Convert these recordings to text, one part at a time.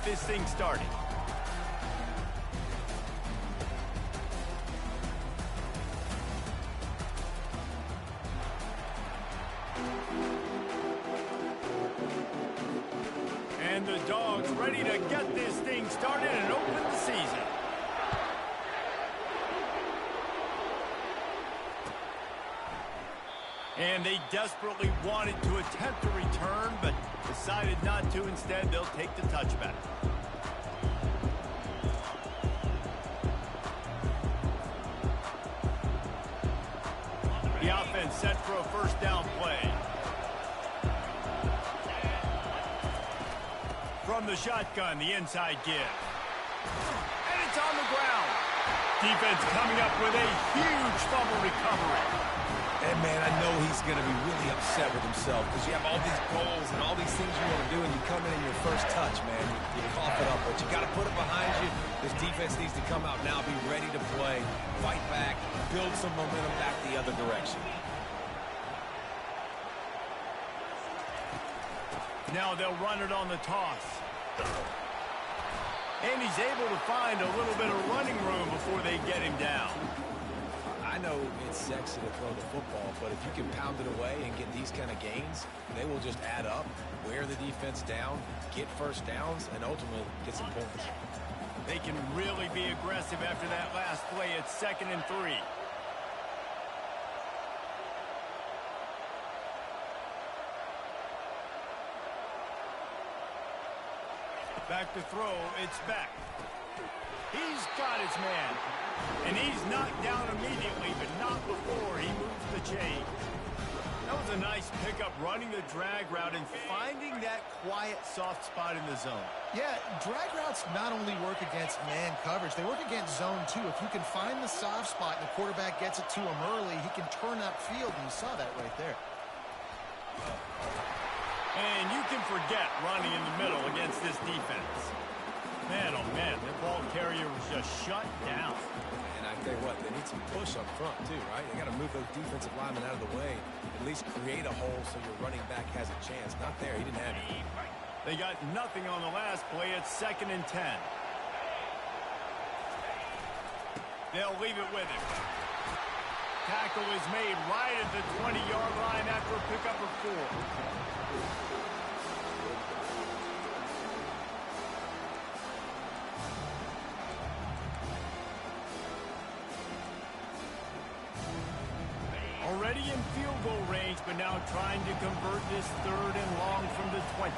this thing started. And the Dogs ready to get this thing started and open the season. And they desperately wanted to attempt a return, but decided not to. Instead, they'll take the touchback. The offense set for a first down play. From the shotgun, the inside give. And it's on the ground. Defense coming up with a huge fumble recovery. And, man, I know he's going to be really upset with himself because you have all these goals and all these things you want to do, and you come in your first touch, man. You cough it up, but you got to put it behind you. This defense needs to come out now, be ready to play, fight back, build some momentum back the other direction. Now they'll run it on the toss. And he's able to find a little bit of running room before they get him down. I know it's sexy to throw the football, but if you can pound it away and get these kind of gains, they will just add up, wear the defense down, get first downs, and ultimately get some points. They can really be aggressive after that last play. It's 2nd and 3. Back to throw, it's back. He's got his man. And he's knocked down immediately, but not before he moves the chain. That was a nice pickup, running the drag route and finding that quiet, soft spot in the zone. Yeah, drag routes not only work against man coverage, they work against zone too. If you can find the soft spot and the quarterback gets it to him early, he can turn upfield, and you saw that right there. And you can forget running in the middle against this defense. Man, oh man, the ball carrier was just shut down. And I tell you what, they need some push up front too, right? They got to move those defensive linemen out of the way, at least create a hole so your running back has a chance. Not there, he didn't have it. They got nothing on the last play. It's 2nd and 10. They'll leave it with him. Tackle is made right at the 20-yard line after a pickup of 4. Already in field goal range, but now trying to convert this 3rd and long from the 20.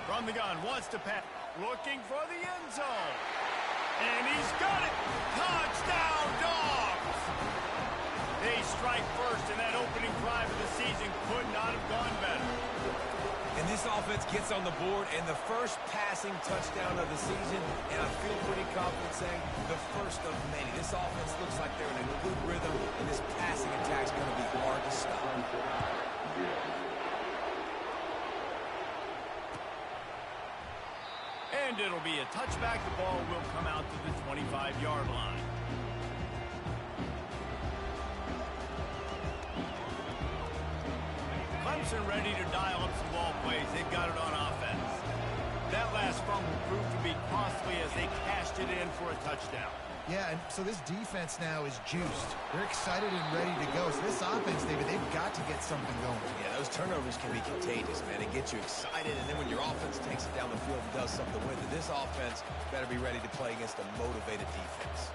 From the gun, wants to pass, looking for the end zone. And he's got it! Touchdown, Dogs! They strike first, and that opening drive of the season could not have gone better. And this offense gets on the board, and the first passing touchdown of the season, and I feel pretty confident saying the first of many. This offense looks like they're in a good rhythm, and this passing attack's going to be hard to stop. And it'll be a touchback. The ball will come out to the 25-yard line. Clemson ready to dial up some ball plays. They've got it on offense. That last fumble proved to be costly as they cashed it in for a touchdown. Yeah, and so this defense now is juiced. They're excited and ready to go. So this offense, David, they've got to get something going. Yeah, those turnovers can be contagious, man. It gets you excited, and then when your offense takes it down the field and does something with it, this offense better be ready to play against a motivated defense.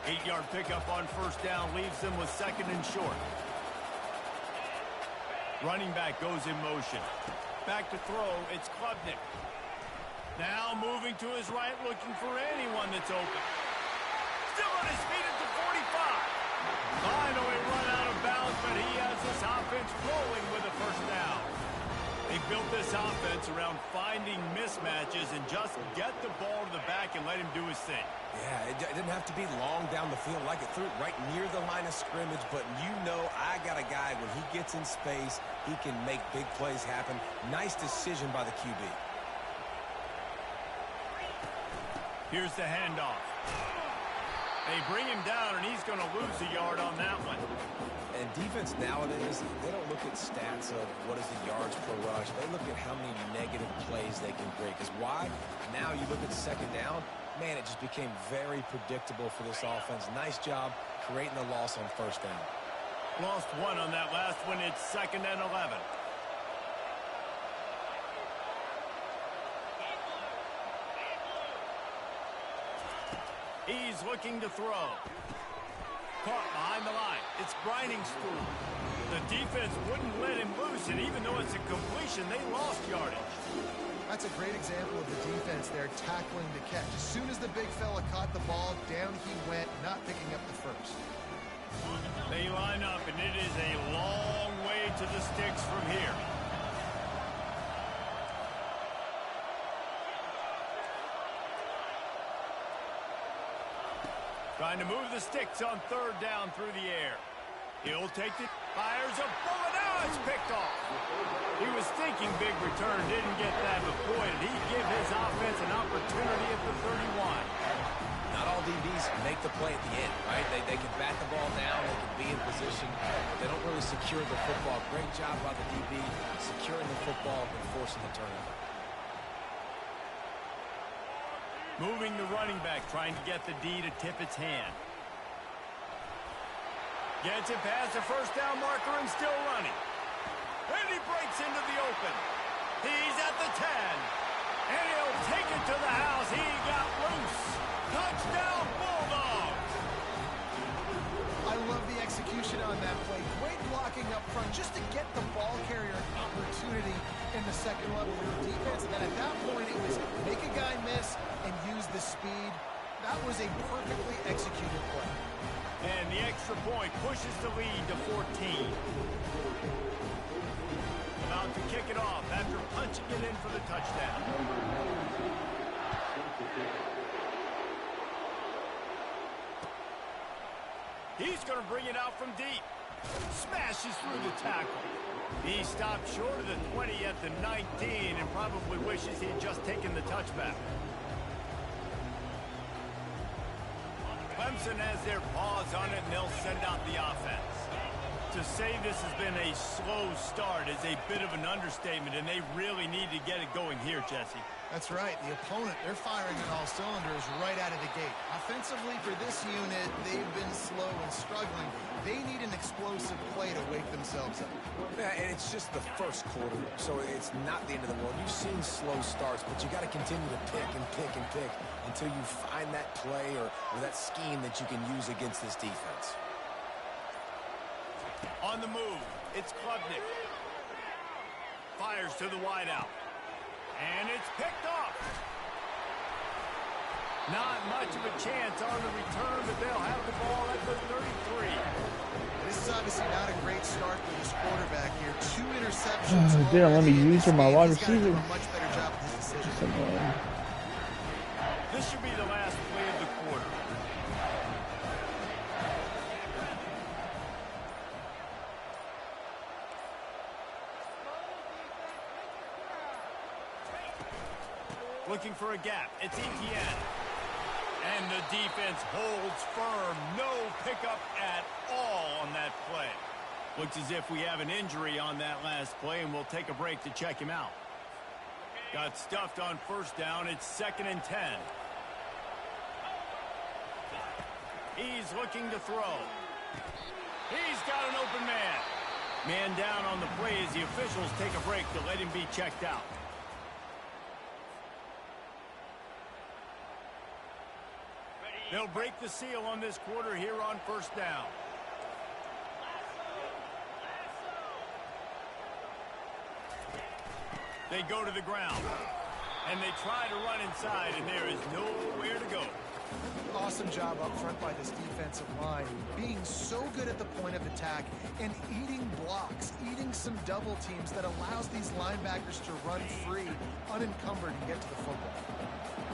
8-yard pickup on first down leaves them with 2nd and short. Running back goes in motion. Back to throw, it's Klubnik. Now moving to his right, looking for anyone that's open. Still on his feet at the 45. Finally run out of bounds, but he has this offense rolling with a first down. They built this offense around finding mismatches and just get the ball to the back and let him do his thing. Yeah, it didn't have to be long down the field like it threw it right near the line of scrimmage, but you know I got a guy, when he gets in space, he can make big plays happen. Nice decision by the QB. Here's the handoff. They bring him down, and he's going to lose a yard on that one. And defense nowadays, they don't look at stats of what is the yards per rush. They look at how many negative plays they can create. Because why? Now you look at second down, man, it just became very predictable for this offense. Nice job creating the loss on first down. Lost one on that last one. It's 2nd and 11. He's looking to throw. Caught behind the line. It's grinding school. The defense wouldn't let him loose, and even though it's a completion, they lost yardage. That's a great example of the defense there tackling the catch. As soon as the big fella caught the ball, down he went, not picking up the first. They line up, and it is a long way to the sticks from here. Trying to move the sticks on 3rd down through the air. He'll take it, fires a bullet. Now it's picked off. He was thinking big return, didn't get that, but boy, did he give his offense an opportunity at the 31. Not all DBs make the play at the end, right? They can bat the ball down, they can be in position, but they don't really secure the football. Great job by the DB securing the football and forcing the turnover. Moving the running back, trying to get the D to tip its hand. Gets it past the first down marker and still running. And he breaks into the open. He's at the 10. And he'll take it to the house. He got loose. Touchdown, Bulldogs! I love the execution on that play. Great blocking up front just to get the ball carrier an opportunity in the second level of your defense. And then at that point, it was make a guy miss and use the speed. That was a perfectly executed play. And the extra point pushes the lead to 14. About to kick it off after punching it in for the touchdown. He's going to bring it out from deep. Smashes through the tackle. He stopped short of the 20 at the 19 and probably wishes he had just taken the touchback. Clemson has their paws on it, and they'll send out the offense. To say this has been a slow start is a bit of an understatement, and they really need to get it going here, Jesse. That's right. The opponent, they're firing on all cylinders right out of the gate. Offensively, for this unit, they've been slow and struggling. They need an explosive play to wake themselves up. Yeah, and it's just the first quarter, so it's not the end of the world. You've seen slow starts, but you got to continue to pick and pick and pick until you find that play or that scheme that you can use against this defense. On the move, it's Klubnik. Fires to the wideout. And it's picked off. Not much of a chance on the return, but they'll have the ball at the 33. This is obviously not a great start for this quarterback here. 2 interceptions. They don't let me use for my wide He's gotta do receiver. a much better job with his decision. This should be the last play of the quarter. Looking for a gap. It's Etienne. And the defense holds firm. No pickup at all on that play. Looks as if we have an injury on that last play, and we'll take a break to check him out. Got stuffed on first down. It's 2nd and 10. He's looking to throw. He's got an open man. Man down on the play as the officials take a break to let him be checked out. They'll break the seal on this quarter here on first down. They go to the ground. And they try to run inside, and there is nowhere to go. Awesome job up front by this defensive line. Being so good at the point of attack and eating blocks, eating some double teams that allows these linebackers to run free, unencumbered, and get to the football.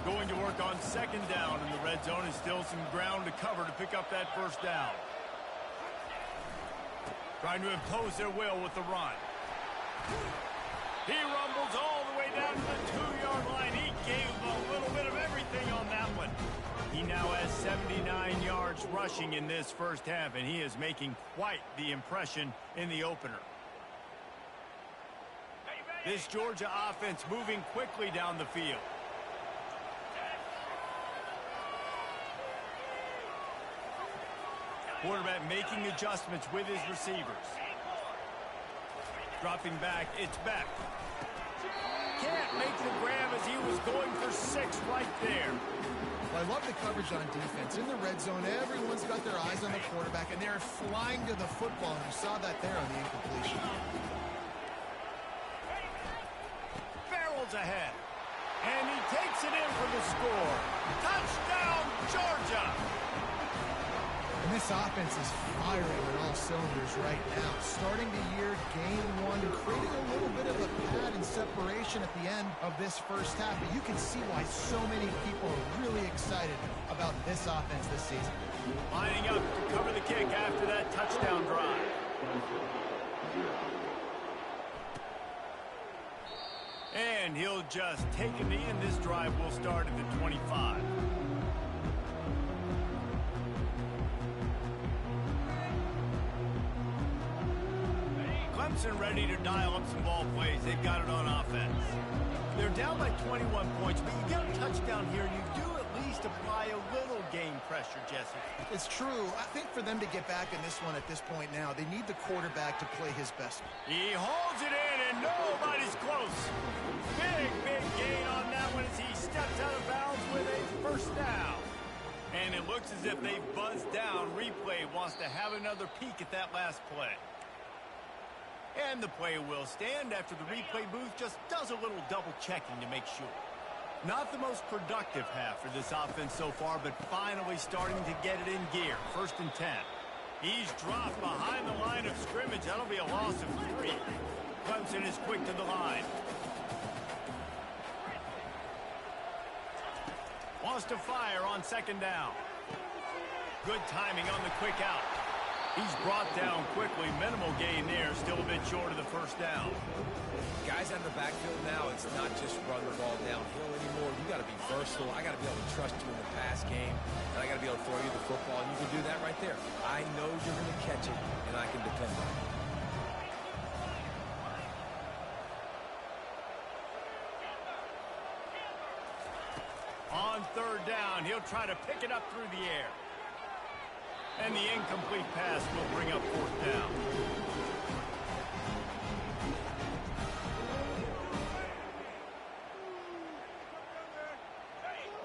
Going to work on 2nd down in the red zone, and still some ground to cover to pick up that first down. Trying to impose their will with the run. He rumbles all the way down to the 2-yard line. He gave a little bit of everything on that one. He now has 79 yards. rushing in this first half, and he is making quite the impression in the opener. This Georgia offense moving quickly down the field. Quarterback making adjustments with his receivers. Dropping back, it's Beck. Can't make the grab as he was going for 6 right there. Well, I love the coverage on defense. In the red zone, everyone's got their eyes on the quarterback, and they're flying to the football. And you saw that there on the incompletion. Barrels ahead. And he takes it in for the score. Touchdown, Georgia! And this offense is firing on all cylinders right now. Starting the year, game 1, creating a little bit of a pad and separation at the end of this first half. But you can see why so many people are really excited about this offense this season. Lining up to cover the kick after that touchdown drive. And he'll just take a knee, and this drive will start at the 25. Clemson ready to dial up some ball plays. They've got it on offense. They're down by 21 points, but you get a touchdown here, and you do at least apply a little game pressure, Jesse. It's true. I think for them to get back in this one at this point now, they need the quarterback to play his best. He holds it in, and nobody's close. Big gain on that one as he steps out of bounds with a first down. And it looks as if they've buzzed down. Replay wants to have another peek at that last play. And the play will stand after the replay booth just does a little double checking to make sure. Not the most productive half for this offense so far, but finally starting to get it in gear. 1st and 10. He's dropped behind the line of scrimmage. That'll be a loss of 3. Clemson is quick to the line. Wants to fire on 2nd down. Good timing on the quick out. He's brought down quickly. Minimal gain there. Still a bit short of the first down. Guys out in the backfield now, it's not just run the ball downhill anymore. You got to be versatile. I got to be able to trust you in the pass game, and I got to be able to throw you the football, and you can do that right there. I know you're going to catch it, and I can depend on it. On 3rd down, he'll try to pick it up through the air. And the incomplete pass will bring up 4th down.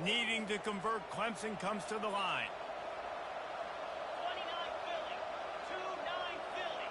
Needing to convert, Clemson comes to the line. 29 Philly. 2-9 Philly.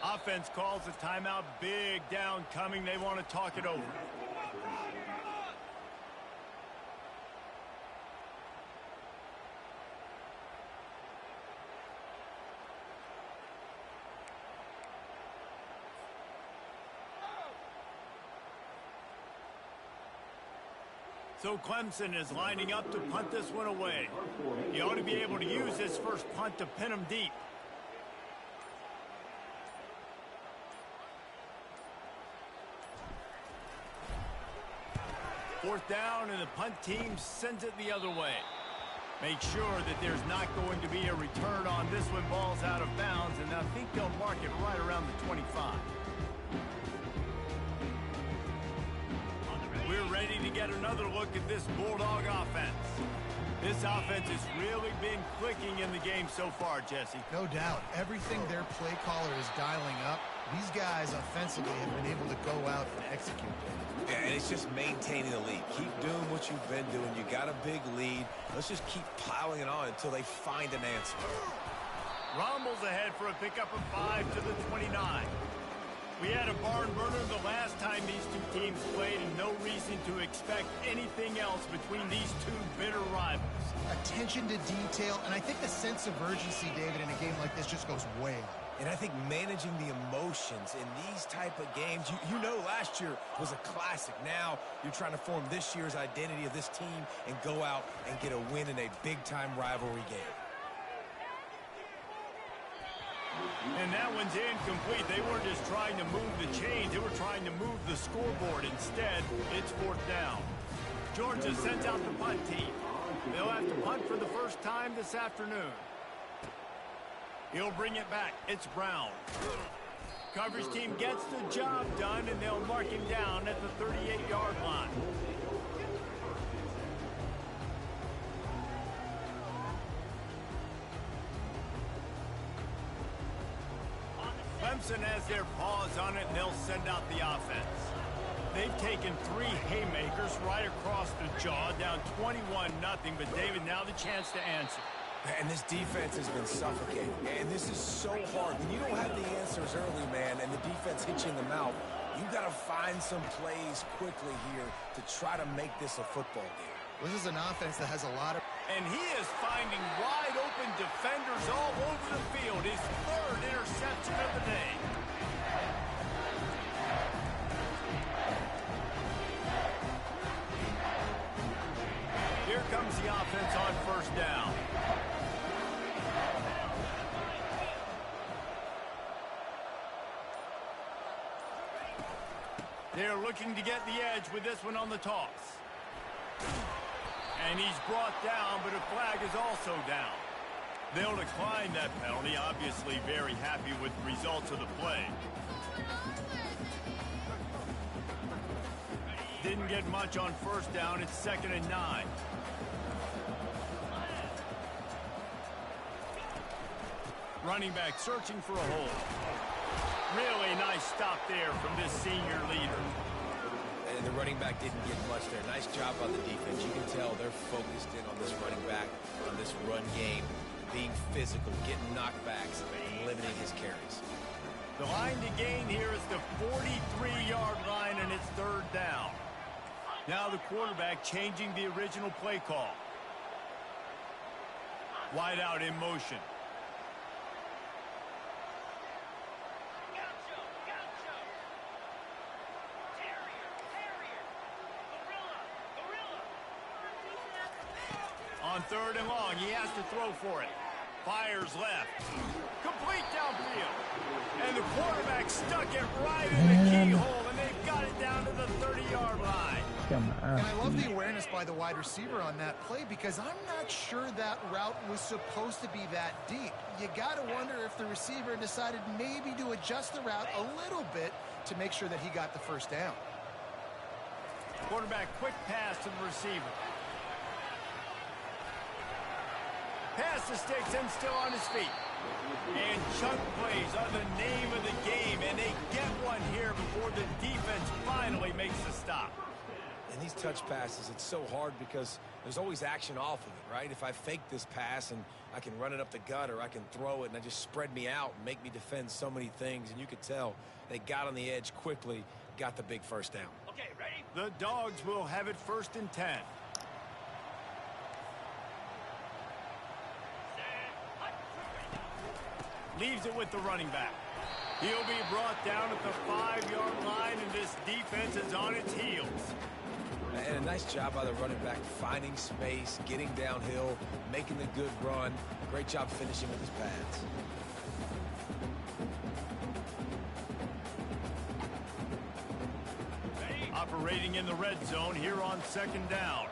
Offense calls a timeout. Big down coming. They want to talk it over. So Clemson is lining up to punt this one away. He ought to be able to use this first punt to pin him deep. Fourth down, and the punt team sends it the other way. Make sure that there's not going to be a return on this one. Ball's out of bounds, and I think they'll mark it right around the 25. We're ready to get another look at this Bulldog offense. This offense has really been clicking in the game so far, Jesse. No doubt. Everything their play caller is dialing up, these guys offensively have been able to go out and execute. Yeah, and it's just maintaining the lead. Keep doing what you've been doing. You got a big lead. Let's just keep plowing it on until they find an answer. Rumbles ahead for a pickup of 5 to the 29. We had a barn burner the last time these two teams played, and no reason to expect anything else between these two bitter rivals. Attention to detail, and I think the sense of urgency, David, in a game like this just goes way up. And I think managing the emotions in these type of games, you know last year was a classic. Now you're trying to form this year's identity of this team and go out and get a win in a big-time rivalry game. And that one's incomplete. They weren't just trying to move the chains. They were trying to move the scoreboard. Instead, it's 4th down. Georgia sends out the punt team. They'll have to punt for the first time this afternoon. He'll bring it back. It's Brown. Coverage team gets the job done, and they'll mark him down at the 38-yard line. Clemson has their paws on it, and they'll send out the offense. They've taken 3 haymakers right across the jaw, down 21-0, but David, now the chance to answer. And this defense has been suffocating. And this is so hard. When you don't have the answers early, man, and the defense hits you in the mouth, you got to find some plays quickly here to try to make this a football game. This is an offense that has a lot of... And he is finding wide-open defenders all over the field. His 3rd interception of the day. Here comes the offense on 1st down. They're looking to get the edge with this one on the toss. And he's brought down, but a flag is also down. They'll decline that penalty, obviously very happy with the results of the play. Didn't get much on 1st down. It's 2nd and 9. Running back searching for a hole. Really nice stop there from this senior leader. And the running back didn't get much there. Nice job on the defense. You can tell they're focused in on this running back, on this run game, being physical, getting knockbacks, and limiting his carries. The line to gain here is the 43-yard line, and it's 3rd down. Now the quarterback changing the original play call. Wide out in motion. On 3rd and long, he has to throw for it. Fires left. Complete downfield. And the quarterback stuck it right in the keyhole, and they've got it down to the 30-yard line. And I love the awareness by the wide receiver on that play, because I'm not sure that route was supposed to be that deep. You got to wonder if the receiver decided maybe to adjust the route a little bit to make sure that he got the 1st down. Quarterback quick pass to the receiver. Pass the sticks and still on his feet. And chunk plays are the name of the game, and they get one here before the defense finally makes the stop. And these touch passes, it's so hard because there's always action off of it, right? If I fake this pass and I can run it up the gut, or I can throw it and I just spread me out and make me defend so many things, and you could tell they got on the edge quickly, got the big 1st down. Okay, ready? The Dogs will have it 1st and 10. Leaves it with the running back. He'll be brought down at the 5-yard line, and this defense is on its heels. And a nice job by the running back, finding space, getting downhill, making a good run. Great job finishing with his pads. Operating in the red zone here on 2nd down.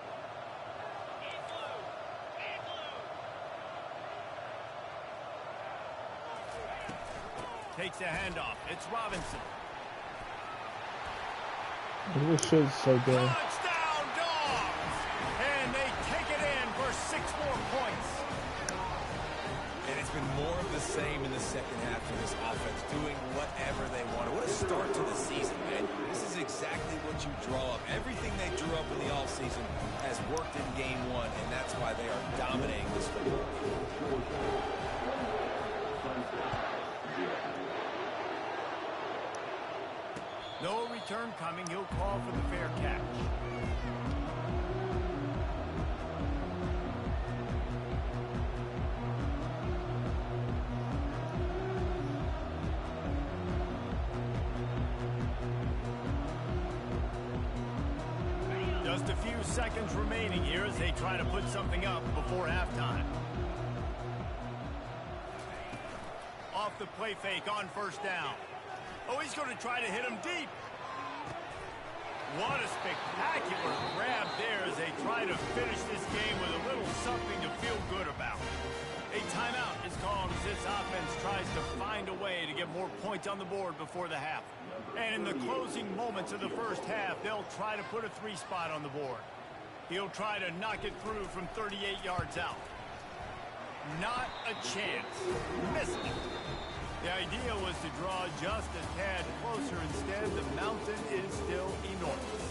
Takes a handoff. It's Robinson. This shit's so good. Touchdown, Dogs! And they take it in for 6 more points. And it's been more of the same in the second half for this offense, doing whatever they want. What a start to the season, man. This is exactly what you draw up. Everything they drew up in the offseason has worked in game 1, and that's why they are dominating this football game. No return coming. He'll call for the fair catch. a few seconds remaining here as they try to put something up before halftime. Off the play fake on first down. Oh, he's going to try to hit him deep. What a spectacular grab there as they try to finish this game with a little something to feel good about. A timeout is called as this offense tries to find a way to get more points on the board before the half. And in the closing moments of the first half, they'll try to put a 3 spot on the board. He'll try to knock it through from 38 yards out. Not a chance. Missed it. The idea was to draw just a tad closer. Instead, the mountain is still enormous.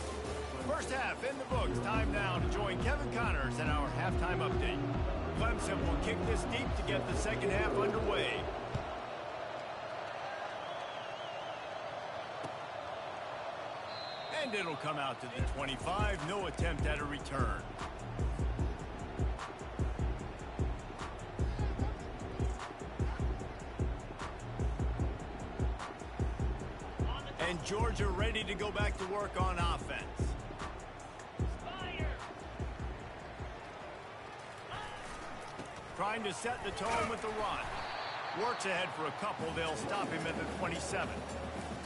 First half in the books. Time now to join Kevin Connors in our halftime update. Clemson will kick this deep to get the second half underway. And it'll come out to the 25. No attempt at a return. And Georgia ready to go back to work on offense. Trying to set the tone with the run. Works ahead for a couple. They'll stop him at the 27.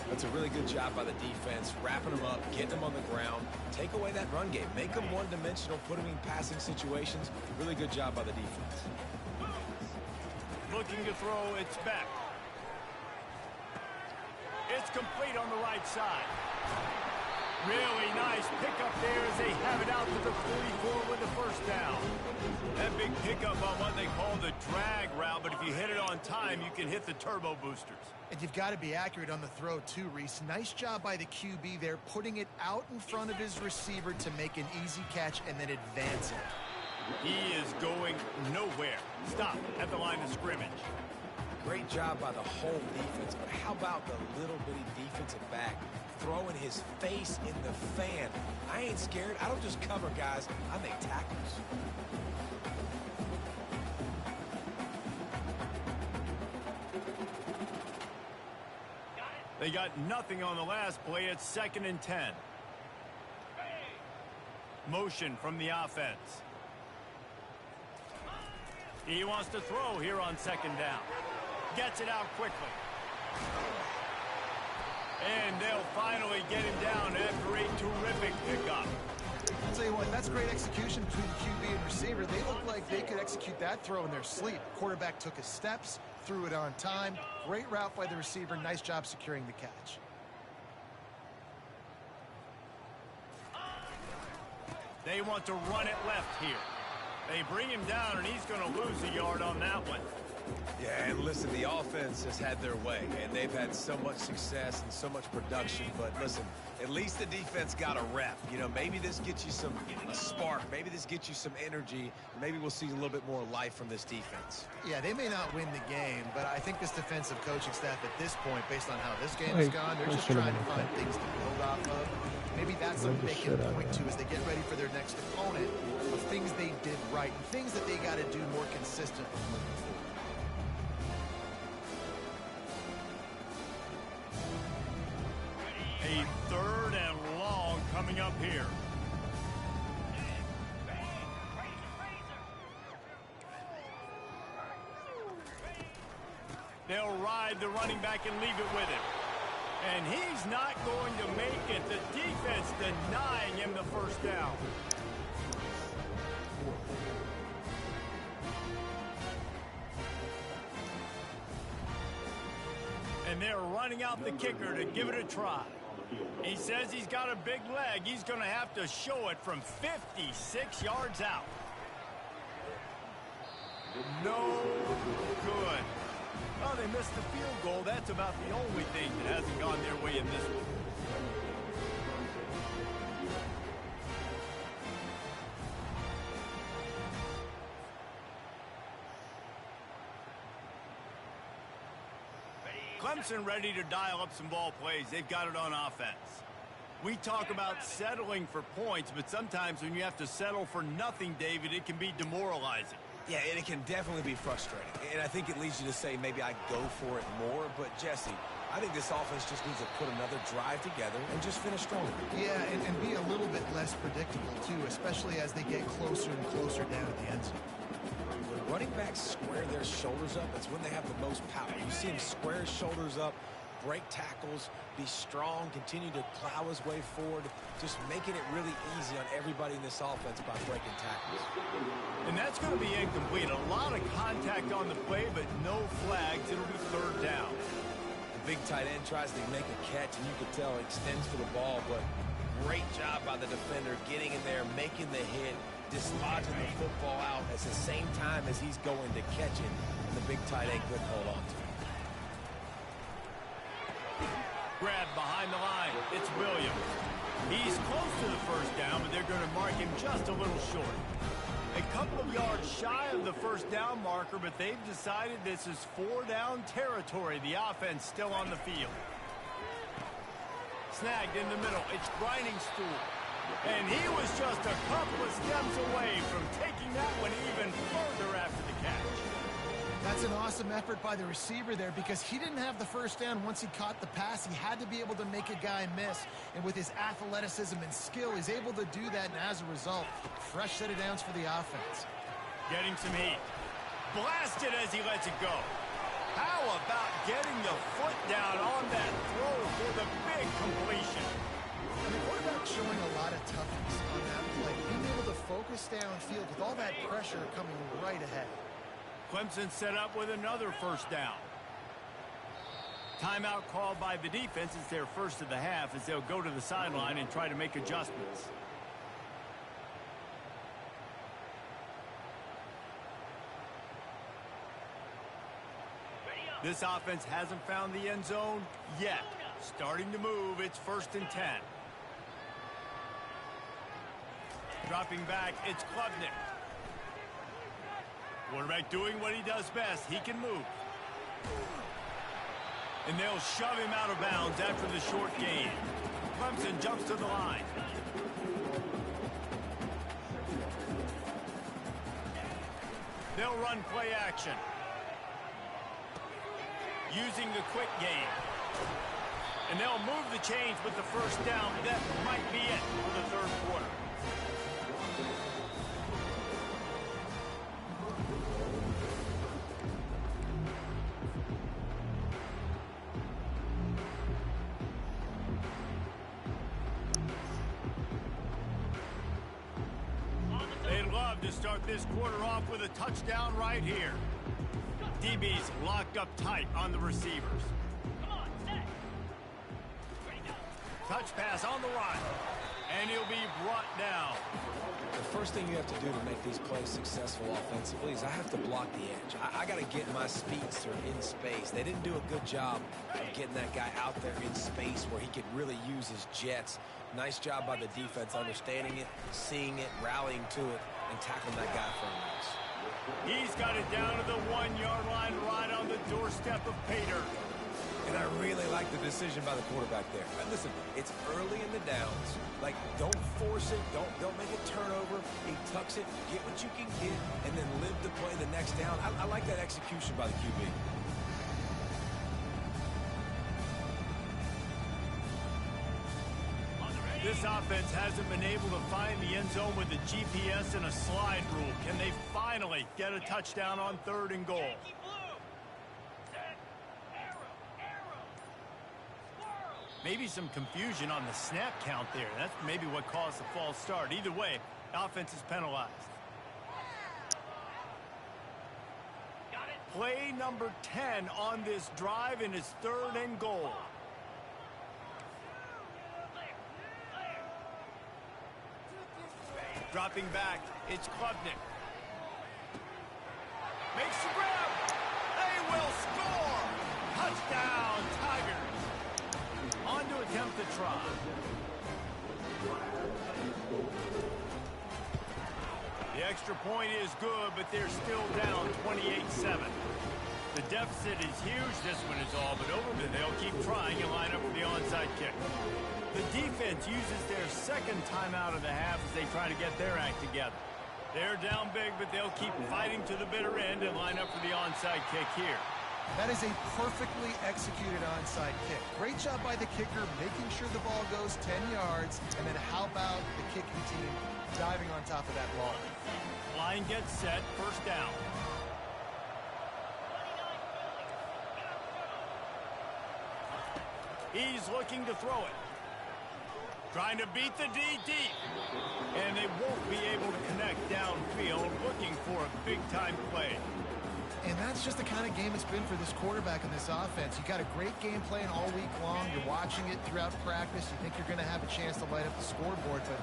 That's a really good job by the defense, wrapping them up, getting them on the ground. Take away that run game. Make them one-dimensional, put them in passing situations. Really good job by the defense. Looking to throw, it's back. It's complete on the right side. Really nice pickup there as they have it out to the 44 with the first down. That big pickup on what they call the drag route, but if you hit it on time, you can hit the turbo boosters. And you've got to be accurate on the throw too, Reese. Nice job by the QB there, putting it out in front of his receiver to make an easy catch and then advance it. He is going nowhere. Stop at the line of scrimmage. Great job by the whole defense, but how about the little bitty defensive back throwing his face in the fan? I ain't scared. I don't just cover guys. I make tackles. They got nothing on the last play. It's 2nd and 10. Motion from the offense. He wants to throw here on 2nd down. Gets it out quickly. And they'll finally get him down after a terrific pickup. I'll tell you what, that's great execution between the QB and receiver. They look like they could execute that throw in their sleep. Quarterback took his steps, threw it on time. Great route by the receiver. Nice job securing the catch. They want to run it left here. They bring him down, and he's going to lose a yard on that one. Yeah, and listen, the offense has had their way, and they've had so much success and so much production. But listen, at least the defense got a rep. You know, maybe this gets you a spark. Maybe this gets you some energy. Maybe we'll see a little bit more life from this defense. Yeah, they may not win the game, but I think this defensive coaching staff at this point, based on how this game has gone, they're just trying to find things to build off of. Maybe that's something they can point to as they get ready for their next opponent, of things they did right and things that they got to do more consistently. A 3rd and long coming up here. They'll ride the running back and leave it with him. And he's not going to make it. The defense denying him the first down. And they're running out the kicker to give it a try. He says he's got a big leg. He's going to have to show it from 56 yards out. No good. Oh, they missed the field goal. That's about the only thing that hasn't gone their way in this one. Clemson ready to dial up some ball plays. They've got it on offense. We talk about settling for points, but sometimes when you have to settle for nothing, David, it can be demoralizing. Yeah, and it can definitely be frustrating. And I think it leads you to say maybe I go for it more. But, Jesse, I think this offense just needs to put another drive together and just finish stronger. Yeah, and be a little bit less predictable, too, especially as they get closer and closer down at the end zone. When running backs square their shoulders up, that's when they have the most power. You see him square his shoulders up, break tackles, be strong, continue to plow his way forward, just making it really easy on everybody in this offense by breaking tackles. And that's going to be incomplete. A lot of contact on the play, but no flags. It'll be third down. The big tight end tries to make a catch, and you can tell he extends for the ball, but great job by the defender getting in there, making the hit, dislodging the football out at the same time as he's going to catch it, and the big tight end couldn't hold on to it. Grab behind the line. It's Williams. He's close to the first down, but they're going to mark him just a little short. A couple of yards shy of the first down marker, but they've decided this is 4-down territory. The offense still on the field. Snagged in the middle. It's Grinding Stool. And he was just a couple of steps away from taking that one even further after the catch. That's an awesome effort by the receiver there because he didn't have the first down once he caught the pass. He had to be able to make a guy miss. And with his athleticism and skill, he's able to do that. And as a result, fresh set of downs for the offense. Getting some heat. Blasted as he lets it go. How about getting the foot down on that throw for the big completion? And the quarterback showing a lot of toughness on that play. Being able to focus downfield with all that pressure coming right ahead. Clemson set up with another first down. Timeout called by the defense. It's their first of the half as they'll go to the sideline and try to make adjustments. This offense hasn't found the end zone yet. Starting to move. It's 1st and 10. Dropping back. It's Klubnik. Quarterback doing what he does best. He can move. And they'll shove him out of bounds after the short gain. Clemson jumps to the line. They'll run play action. Using the quick game. And they'll move the chains with the first down. That might be it for the third quarter. To start this quarter off with a touchdown right here. DB's locked up tight on the receivers. Come on, set. Ready, go. Touch pass on the run. And he'll be brought down. The first thing you have to do to make these plays successful offensively is I have to block the edge. I got to get my speedster in space. They didn't do a good job of getting that guy out there in space where he could really use his jets. Nice job by the defense understanding it, seeing it, rallying to it, and tackling that guy for a loss. He's got it down to the 1-yard line right on the doorstep of Pater. And I really like the decision by the quarterback there. But listen, it's early in the downs. Like, don't force it. Don't make a turnover. He tucks it, get what you can get, and then live to play the next down. I like that execution by the QB. This offense hasn't been able to find the end zone with the GPS and a slide rule. Can they finally get a touchdown on 3rd and goal? Yankee blue. Set. Arrow. Squirrel. Maybe some confusion on the snap count there. That's maybe what caused the false start. Either way, offense is penalized. Got it. Play number 10 on this drive, and it's 3rd and goal. Dropping back, it's Klubnik. Makes the grab. They will score. Touchdown, Tigers. On to attempt the try. The extra point is good, but they're still down 28-7. The deficit is huge. This one is all but over, but they'll keep trying and line up for the onside kick. The defense uses their second timeout of the half as they try to get their act together. They're down big, but they'll keep fighting to the bitter end and line up for the onside kick here. That is a perfectly executed onside kick. Great job by the kicker, making sure the ball goes 10 yards. And then how about the kicking team diving on top of that ball? Line gets set, first down. He's looking to throw it. Trying to beat the D deep. And they won't be able to connect downfield, looking for a big-time play. And that's just the kind of game it's been for this quarterback in this offense. You got a great game plan all week long. You're watching it throughout practice. You think you're going to have a chance to light up the scoreboard, but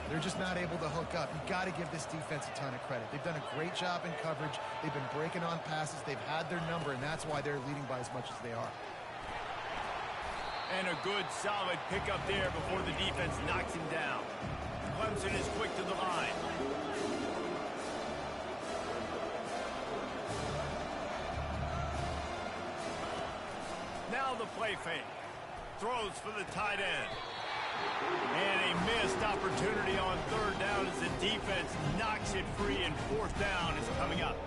they're just not able to hook up. You got to give this defense a ton of credit. They've done a great job in coverage. They've been breaking on passes. They've had their number, and that's why they're leading by as much as they are. And a good, solid pickup there before the defense knocks him down. Clemson is quick to the line. Now the play fake. Throws for the tight end. And a missed opportunity on third down as the defense knocks it free, and fourth down is coming up.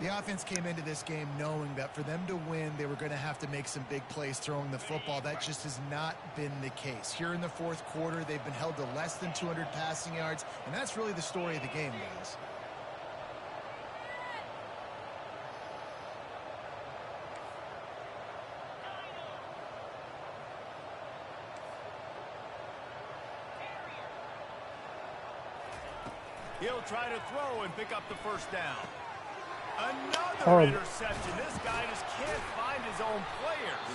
The offense came into this game knowing that for them to win, they were going to have to make some big plays throwing the football. That just has not been the case. Here in the fourth quarter, they've been held to less than 200 passing yards, and that's really the story of the game, guys. He'll try to throw and pick up the first down. Another interception. This guy just can't find his own players.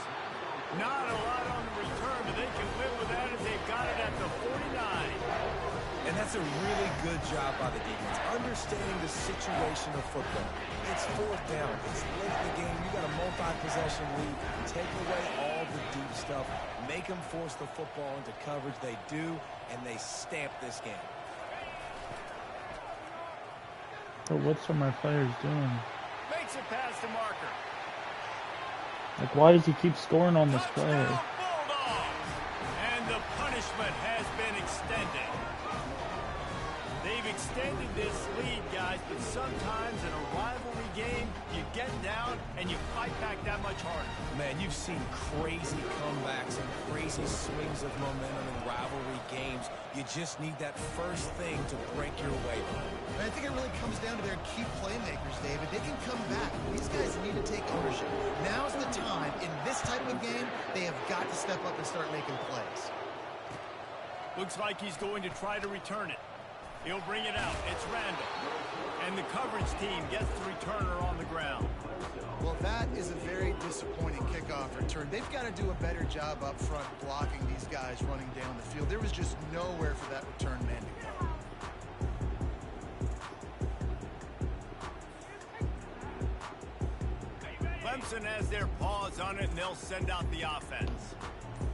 Not a lot on the return, but they can live with that as they've got it at the 49. And that's a really good job by the defense, understanding the situation of football. It's fourth down. It's late in the game. You got a multi-possession lead. Take away all the deep stuff. Make them force the football into coverage. They do, and they stamp this game. But what are my players doing? Makes it past the marker. Like, why does he keep scoring on this play? Touchdown Bulldogs! And the punishment has been extended. They've extended this lead, guys, but sometimes in a rivalry game, you get down and you fight back that much harder. Man, you've seen crazy comebacks and crazy swings of momentum in rivalry games. You just need that first thing to break your way. And I think it really comes down to their key playmakers, David. They can come back. These guys need to take ownership. Now's the time. In this type of game, they have got to step up and start making plays. Looks like he's going to try to return it. He'll bring it out. It's Randall. And the coverage team gets the returner on the ground. Well, that is a very disappointing kickoff return. They've got to do a better job up front blocking these guys running down the field. There was just nowhere for that return man to go. Clemson has their paws on it, and they'll send out the offense.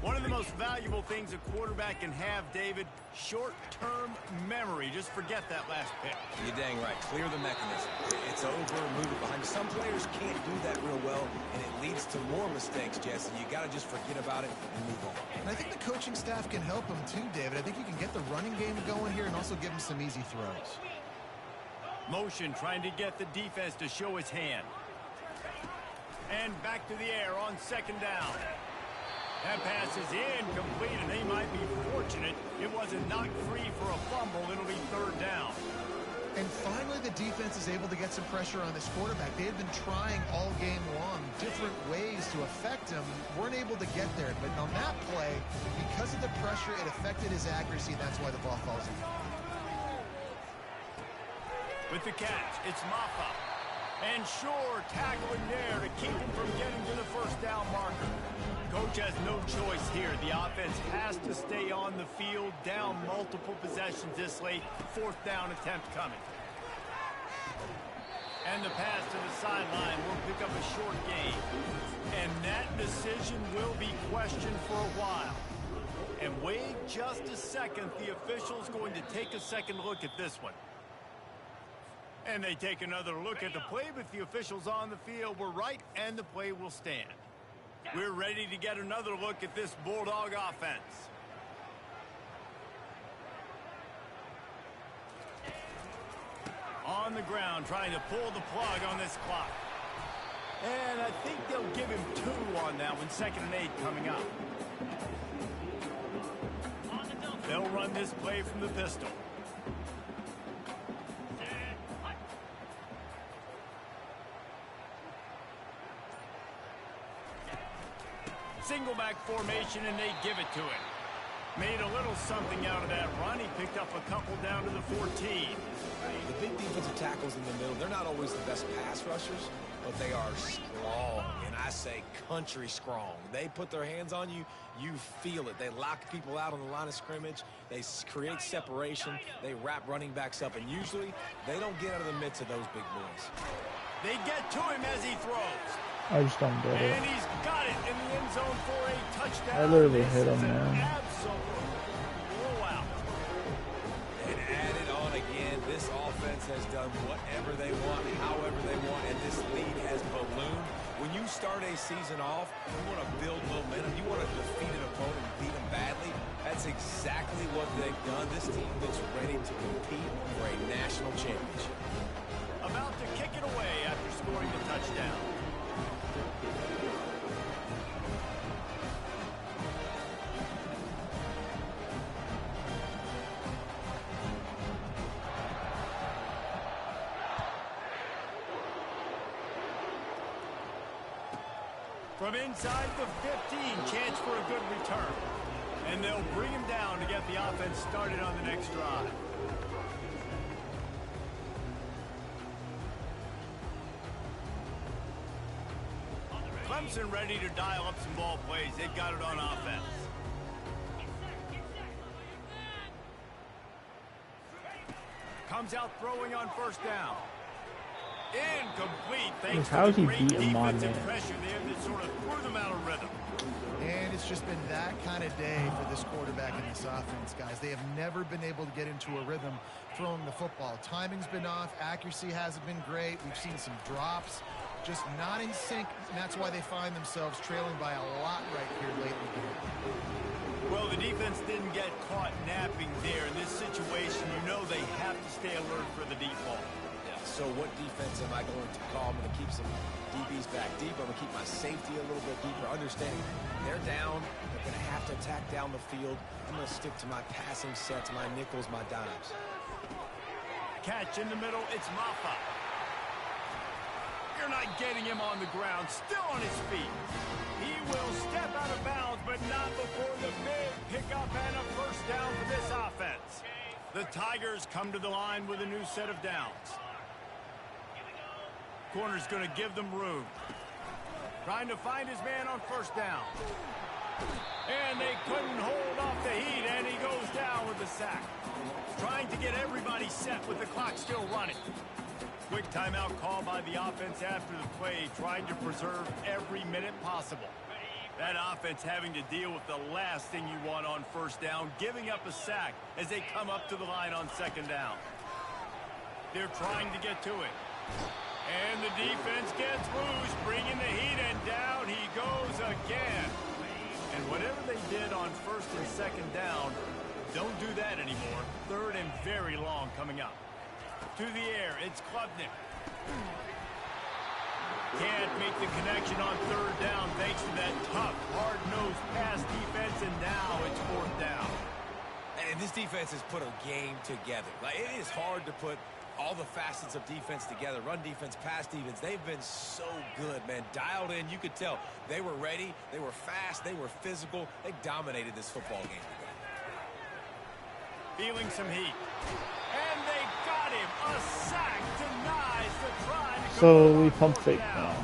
One of the most valuable things a quarterback can have, David, short-term memory. Just forget that last pick. You're dang right. Clear the mechanism. It's over, move it behind. Some players can't do that real well, and it leads to more mistakes, Jesse. You got to just forget about it and move on. And I think the coaching staff can help him too, David. I think you can get the running game going here and also give him some easy throws. Motion trying to get the defense to show his hand. And back to the air on second down. That pass is incomplete, and they might be fortunate it wasn't knocked free for a fumble. It'll be third down. And finally, the defense is able to get some pressure on this quarterback. They had been trying all game long different ways to affect him. Weren't able to get there. But on that play, because of the pressure, it affected his accuracy. That's why the ball falls in. With the catch, it's Maffa. And sure, tackling there to keep him from getting to the first down marker. Coach has no choice here. The offense has to stay on the field, down multiple possessions this late. Fourth down attempt coming. And the pass to the sideline will pick up a short gain. And that decision will be questioned for a while. And wait just a second. The official's going to take a second look at this one. And they take another look at the play, but the officials on the field were right, and the play will stand. We're ready to get another look at this Bulldog offense. On the ground, trying to pull the plug on this clock. And I think they'll give him 2 on that one. 2nd and 8 coming up. They'll run this play from the pistol. Single back formation, and they give it to him. Made a little something out of that run. He picked up a couple down to the 14. The big defensive tackles in the middle, they're not always the best pass rushers, but they are strong, and I say country strong. They put their hands on you, you feel it. They lock people out on the line of scrimmage. They create separation. They wrap running backs up, and usually they don't get out of the midst of those big boys. They get to him as he throws. I just don't get it. And he's got it in the end zone for a touchdown. I literally This hit him, is an man. absolute blowout. And add it on again. This offense has done whatever they want, however they want, and this lead has ballooned. When you start a season off, you want to build momentum. You want to defeat an opponent and beat them badly. That's exactly what they've done. This team looks ready to compete for a national championship. About to kick it away after scoring the touchdown. From inside the 15, chance for a good return. And they'll bring him down to get the offense started on the next drive. Clemson ready to dial up some ball plays. They've got it on offense. Comes out throwing on 1st down. Incomplete. Thanks How's to he the great beating my defensive man? pressure there that sort of threw them out of rhythm. And it's just been that kind of day for this quarterback and this offense, guys. They have never been able to get into a rhythm throwing the football. Timing's been off. Accuracy hasn't been great. We've seen some drops. Just not in sync, and that's why they find themselves trailing by a lot right here late in the game. Well, the defense didn't get caught napping there. In this situation, you know they have to stay alert for the deep ball. So what defense am I going to call? I'm going to keep some DBs back deep. I'm going to keep my safety a little bit deeper. Understanding they're down. They're going to have to attack down the field. I'm going to stick to my passing sets, my nickels, my dimes. Catch in the middle. It's Maffa. You're not getting him on the ground. Still on his feet. He will step out of bounds, but not before the big pickup and a 1st down for this offense. The Tigers come to the line with a new set of downs. Corner's going to give them room. Trying to find his man on 1st down. And they couldn't hold off the heat, and he goes down with the sack. Trying to get everybody set with the clock still running. Quick timeout call by the offense after the play, trying to preserve every minute possible. That offense having to deal with the last thing you want on 1st down, giving up a sack as they come up to the line on 2nd down. They're trying to get to it. And the defense gets loose, bringing the heat, and down he goes again. And whatever they did on 1st and 2nd down, don't do that anymore. 3rd and very long coming up. To the air, it's Klubnik. Can't make the connection on 3rd down thanks to that tough, hard-nosed pass defense, and now it's 4th down. And this defense has put a game together. Like, it is hard to put all the facets of defense together. Run defense, pass defense. They've been so good, man. Dialed in. You could tell they were ready. They were fast. They were physical. They dominated this football game. Feeling some heat. And they got him. A sack denies the try to So we pump fake now.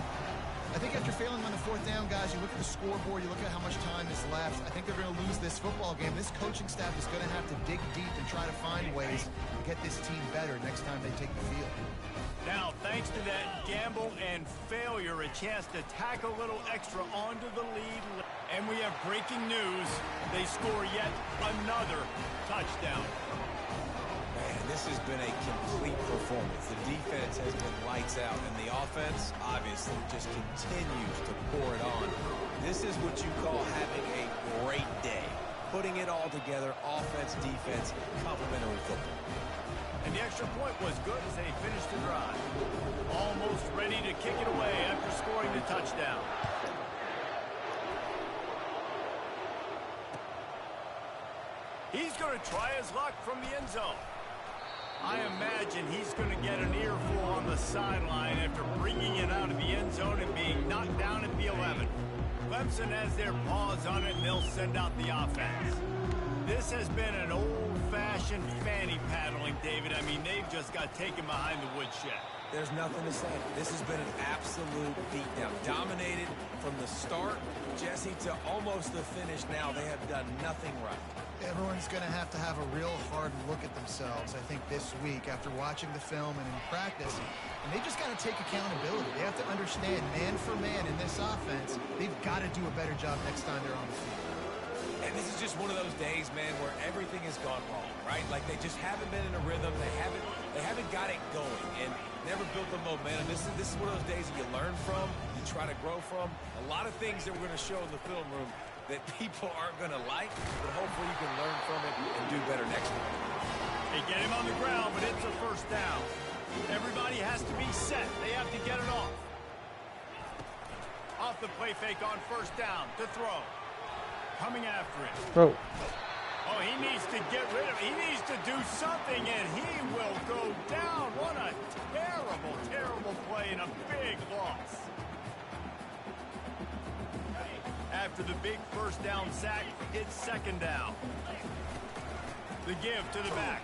I think after failing on the 4th down, guys, you look at the scoreboard, you look at how much time is left. I think they're going to lose this football game. This coaching staff is going to have to dig deep and try to find ways to get this team better next time they take the field. Now, thanks to that gamble and failure, a chance to tack a little extra onto the lead. And we have breaking news. They score yet another touchdown. Man, this has been a complete performance. The defense has been lights out, and the offense, obviously, just continues to pour it on. This is what you call having a great day. putting it all together, offense, defense, complementary football. And the extra point was good as they finished the drive. Almost ready to kick it away after scoring the touchdown. He's going to try his luck from the end zone. I imagine he's going to get an earful on the sideline after bringing it out of the end zone and being knocked down at the 11. Clemson has their paws on it, and they'll send out the offense. This has been an old-fashioned fanny paddling, David. I mean, they've just got taken behind the woodshed. There's nothing to say. This has been an absolute beatdown. Dominated from the start, Jesse, to almost the finish now. They have done nothing right. Everyone's going to have a real hard look at themselves, I think, this week after watching the film and in practice. And they just got to take accountability. They have to understand, man for man in this offense, they've got to do a better job next time they're on the field. And this is just one of those days, man, where everything has gone wrong, right? Like they just haven't been in a rhythm. They haven't got it going and never built the momentum. This is one of those days that you learn from, you try to grow from. A lot of things that we're going to show in the film room that people aren't going to like, but hopefully you can learn from it and do better next time. They get him on the ground, but it's a first down. Everybody has to be set. They have to get it off. Off the play fake on first down to throw. Coming after it. Bro. Oh, he needs to get rid of it. He needs to do something, and he will go down. What a terrible, terrible play and a big loss. After the big first down sack, it's second down. The give to the back.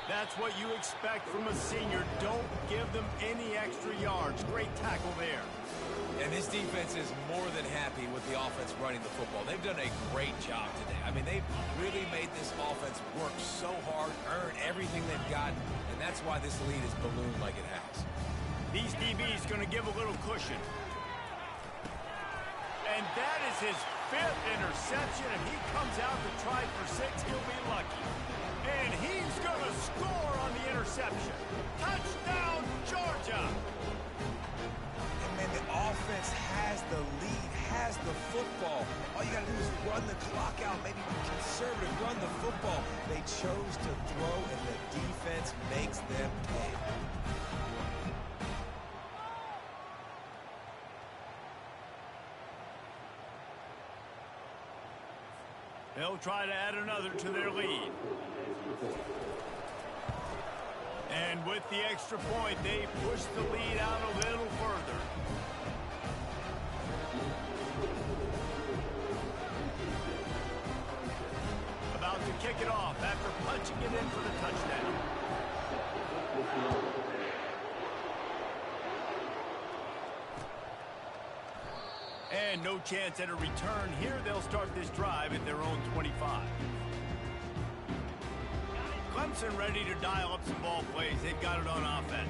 That's what you expect from a senior. Don't give them any extra yards. Great tackle there. And this defense is more than happy with the offense running the football. They've done a great job today. I mean, they've really made this offense work so hard, earn everything they've gotten, and that's why this lead is ballooned like it has. These DBs going to give a little cushion. And that is his 5th interception. If he comes out to try for 6, he'll be lucky. And he's going to score on the interception. Touchdown, Georgia! And the offense has the lead, has the football. All you got to do is run the clock out, maybe be conservative, run the football. They chose to throw, and the defense makes them pay. They'll try to add another to their lead. And with the extra point, they push the lead out a little further. About to kick it off after punching it in for the touchdown. And no chance at a return here. They'll start this drive at their own 25. Clemson ready to dial up some ball plays. They've got it on offense.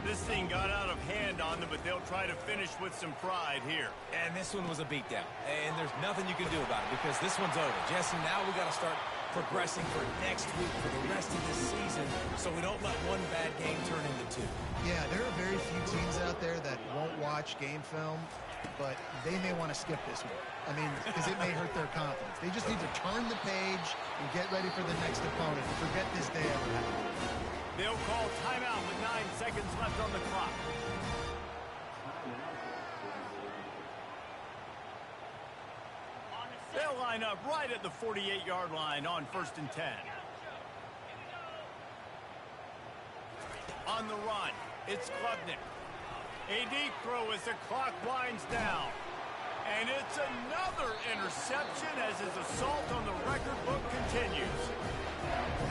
This thing got out of hand on them, but they'll try to finish with some pride here. And this one was a beatdown. And there's nothing you can do about it because this one's over. Jesse, now we got to start progressing for next week, for the rest of this season, so we don't let one bad game turn into 2. Yeah, there are very few teams out there that won't watch game film, but they may want to skip this one. I mean, because it may hurt their confidence. They just need to turn the page and get ready for the next opponent. Forget this day ever happened. They'll call timeout with 9 seconds left on the clock. They'll line up right at the 48-yard line on 1st and 10. On the run, it's Klubnik. A deep throw as the clock winds down. And it's another interception as his assault on the record book continues.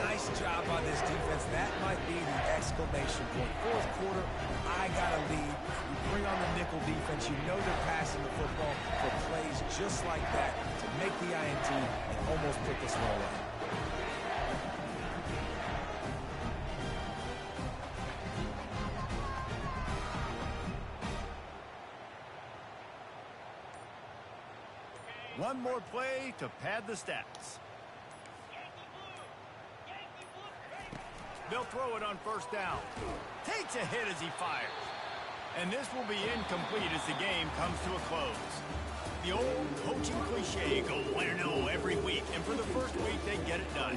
Nice job on this defense. That might be the exclamation point. 4th quarter, I got a lead. You bring on the nickel defense. You know they're passing the football for plays just like that to make the INT and almost put this one away. One more play to pad the stats. They'll throw it on 1st down. Takes a hit as he fires. And this will be incomplete as the game comes to a close. The old coaching cliche, go win or know every week. get it done.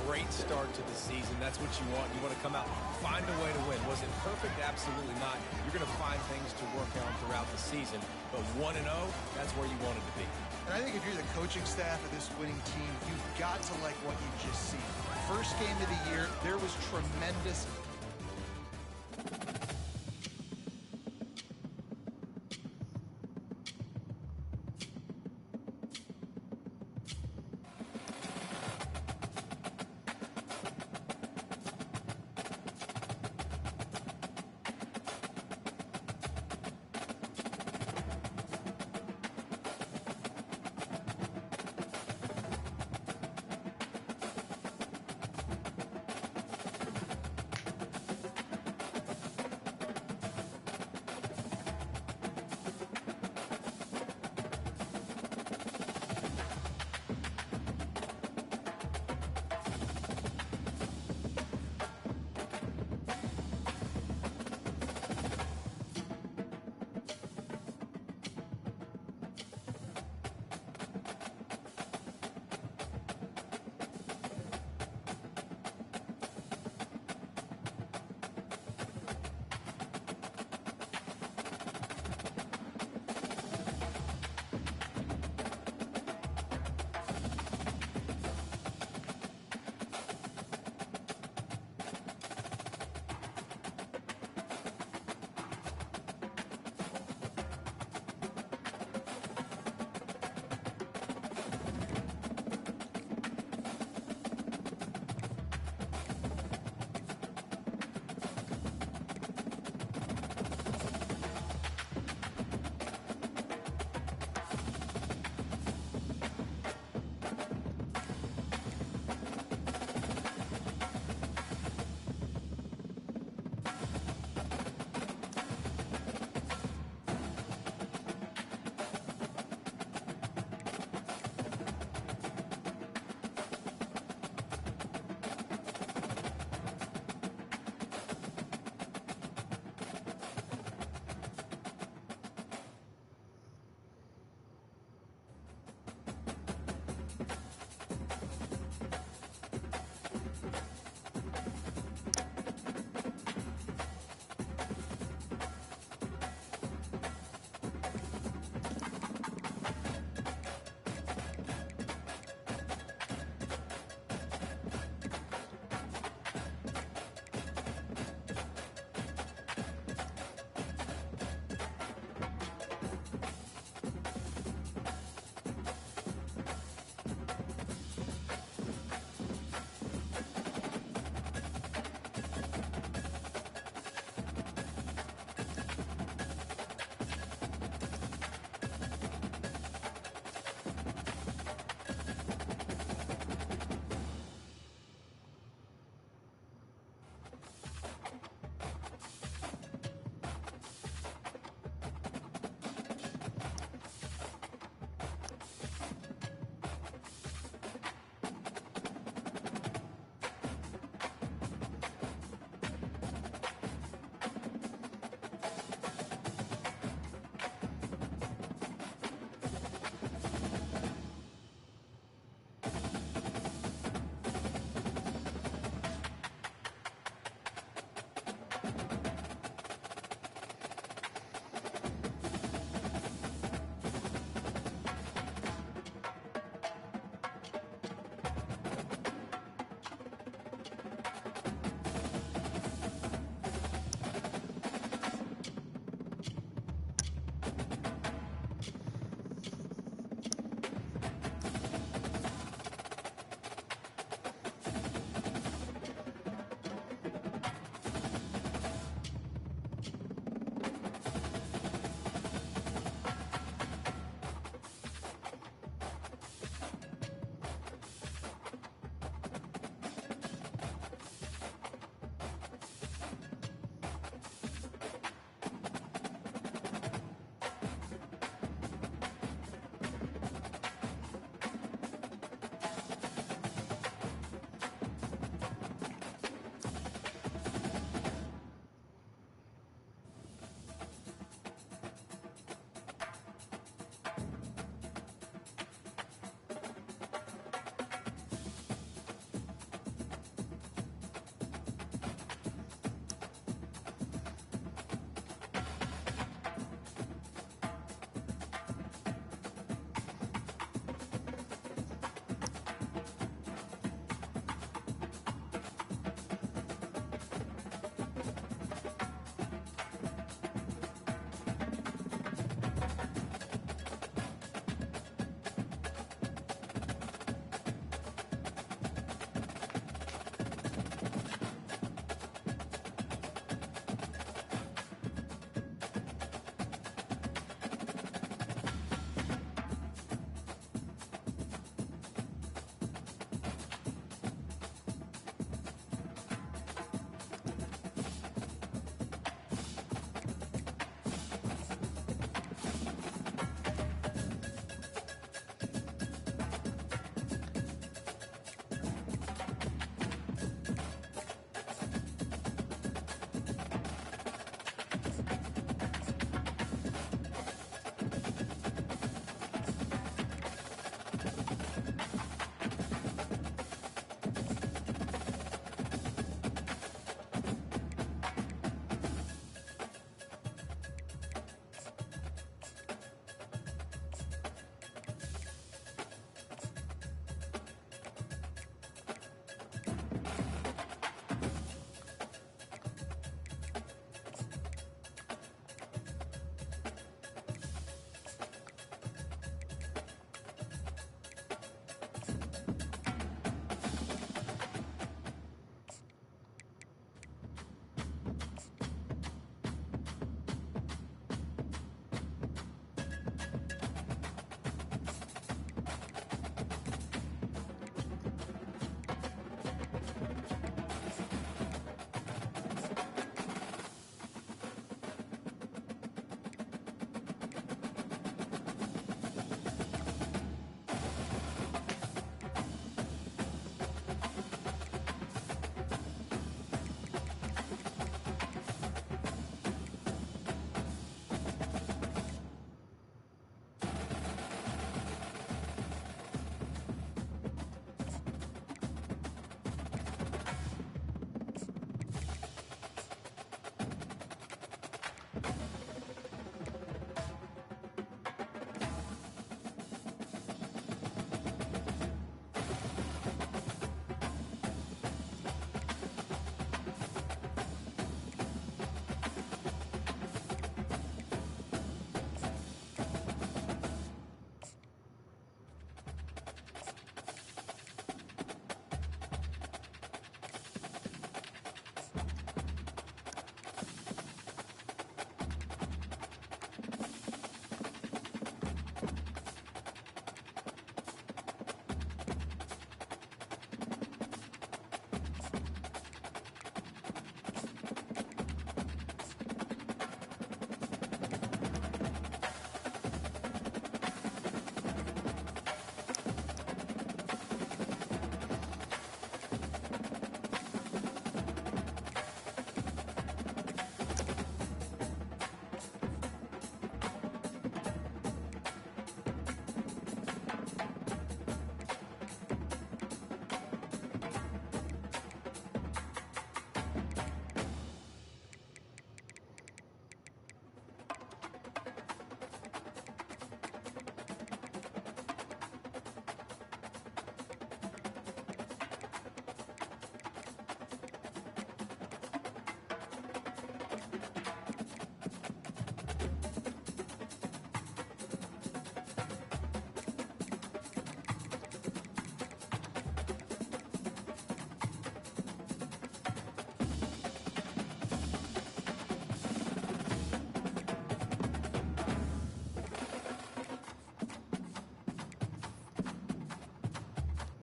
Great start to the season. That's what you want. You want to come out, find a way to win. Was it perfect? Absolutely not. You're going to find things to work on throughout the season. But 1-0, that's where you wanted to be. And I think if you're the coaching staff of this winning team, you've got to like what you've just seen. First game of the year, there was tremendous